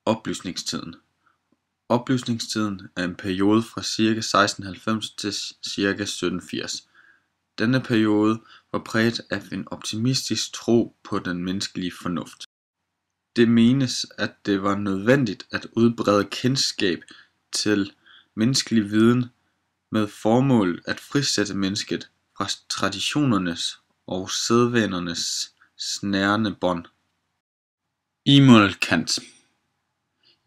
Oplysningstiden. Oplysningstiden er en periode fra ca. 1690 til ca. 1780. Denne periode var præget af en optimistisk tro på den menneskelige fornuft. Det menes, at det var nødvendigt at udbrede kendskab til menneskelig viden med formål at frisætte mennesket fra traditionernes og sædvanernes snærende bånd. Immanuel Kant.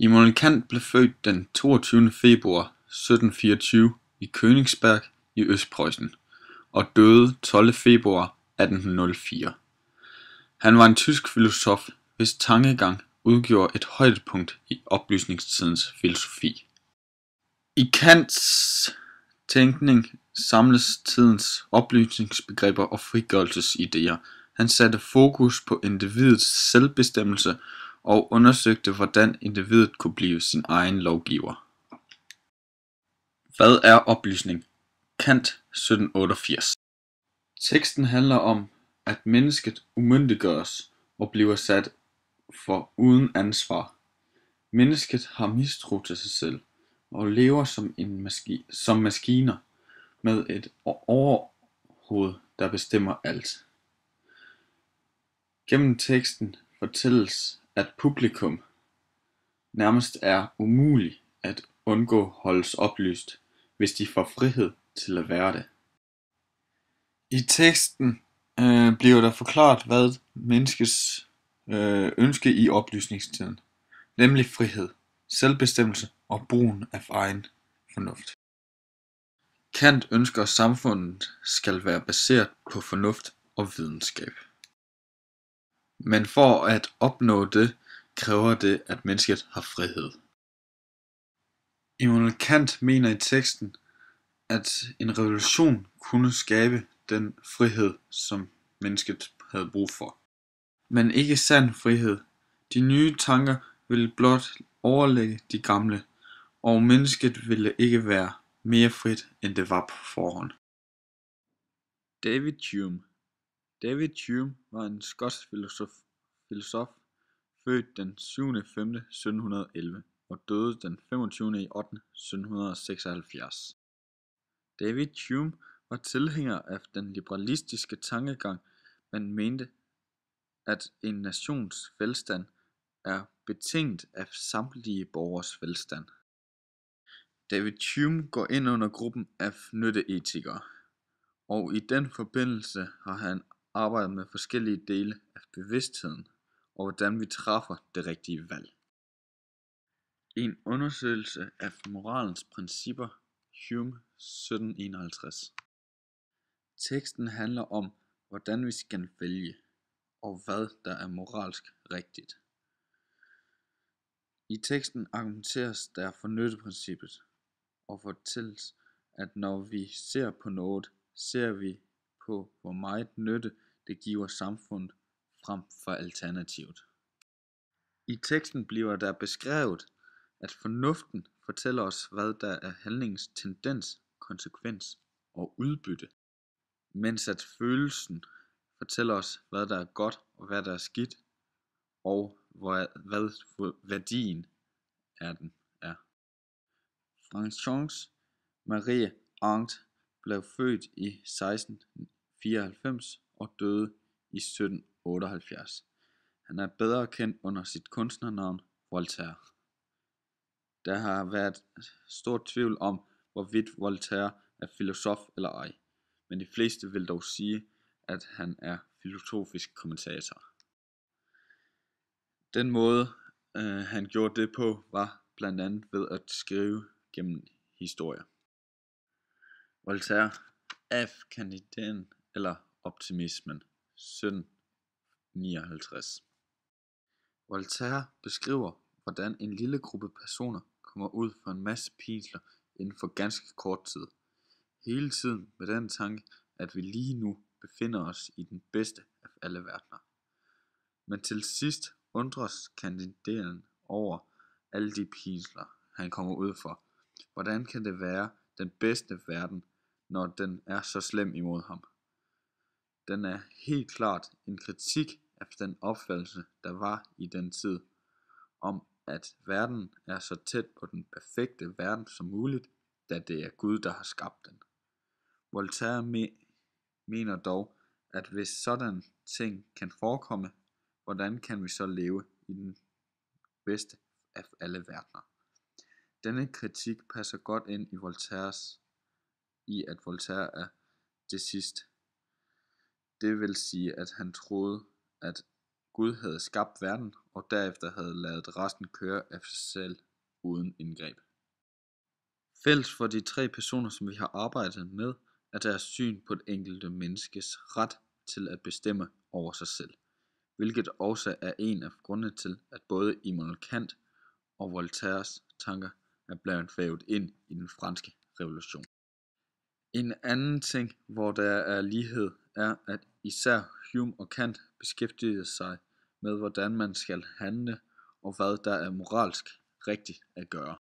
Immanuel Kant blev født den 22. februar 1724 i Königsberg i Østpreussen og døde 12. februar 1804. Han var en tysk filosof, hvis tankegang udgjorde et højdepunkt i oplysningstidens filosofi. I Kants tænkning samles tidens oplysningsbegreber og frigørelsesidéer. Han satte fokus på individets selvbestemmelse og undersøgte, hvordan individet kunne blive sin egen lovgiver. Hvad er oplysning? Kant 1788. Teksten handler om, at mennesket umyndiggøres og bliver sat for uden ansvar. Mennesket har mistro til sig selv og lever som maskiner med et overhoved, der bestemmer alt. Gennem teksten fortælles, at publikum nærmest er umuligt at undgå holdes oplyst, hvis de får frihed til at være det. I teksten bliver der forklaret, hvad menneskets ønske i oplysningstiden, nemlig frihed, selvbestemmelse og brugen af egen fornuft. Kant ønsker, at samfundet skal være baseret på fornuft og videnskab. Men for at opnå det, kræver det, at mennesket har frihed. Immanuel Kant mener i teksten, at en revolution kunne skabe den frihed, som mennesket havde brug for. Men ikke sand frihed. De nye tanker ville blot overlægge de gamle, og mennesket ville ikke være mere frit, end det var på forhånd. David Hume. David Hume var en skotsk filosof, født den 7.5.1711 og døde den 25.8.1776. David Hume var tilhænger af den liberalistiske tankegang, man mente, at en nations velstand er betinget af samtlige borgers velstand. David Hume går ind under gruppen af nytteetikere, og i den forbindelse har han arbejdet med forskellige dele af bevidstheden og hvordan vi træffer det rigtige valg. En undersøgelse af moralens principper, Hume 1751. Teksten handler om, hvordan vi skal vælge, og hvad der er moralsk rigtigt. I teksten argumenteres der for nytteprincippet, og fortælles, at når vi ser på noget, ser vi på, hvor meget nytte det giver samfundet frem for alternativet. I teksten bliver der beskrevet, at fornuften fortæller os, hvad der er handlingens tendens, konsekvens og udbytte, mens at følelsen fortæller os, hvad der er godt og hvad der er skidt, og hvad værdien af den er. François Marie Arndt blev født i 1694 og døde i 1778. Han er bedre kendt under sit kunstnernavn Voltaire. Der har været stor tvivl om, hvorvidt Voltaire er filosof eller ej, men de fleste vil dog sige, at han er filosofisk kommentator. Den måde, han gjorde det på, var blandt andet ved at skrive gennem historier. Voltaire, F. Candiden eller optimismen, 1759. Voltaire beskriver, hvordan en lille gruppe personer kommer ud for en masse pinsler inden for ganske kort tid. Hele tiden med den tanke, at vi lige nu befinder os i den bedste af alle verdener. Men til sidst undres Candiden over alle de pinsler, han kommer ud for. Hvordan kan det være den bedste verden, når den er så slem imod ham? Den er helt klart en kritik af den opfattelse, der var i den tid, om at verden er så tæt på den perfekte verden som muligt, da det er Gud, der har skabt den. Voltaire mener dog, at hvis sådan ting kan forekomme, hvordan kan vi så leve i den bedste af alle verdener? Denne kritik passer godt ind i at Voltaire er deist. Det vil sige, at han troede, at Gud havde skabt verden og derefter havde ladet resten køre af sig selv uden indgreb. Fælles for de tre personer, som vi har arbejdet med, er deres syn på det enkelte menneskes ret til at bestemme over sig selv, hvilket også er en af grundene til, at både Immanuel Kant og Voltaires tanker er blevet vævet ind i den franske revolution. En anden ting, hvor der er lighed, er, at især Hume og Kant beskæftigede sig med, hvordan man skal handle og hvad der er moralsk rigtigt at gøre.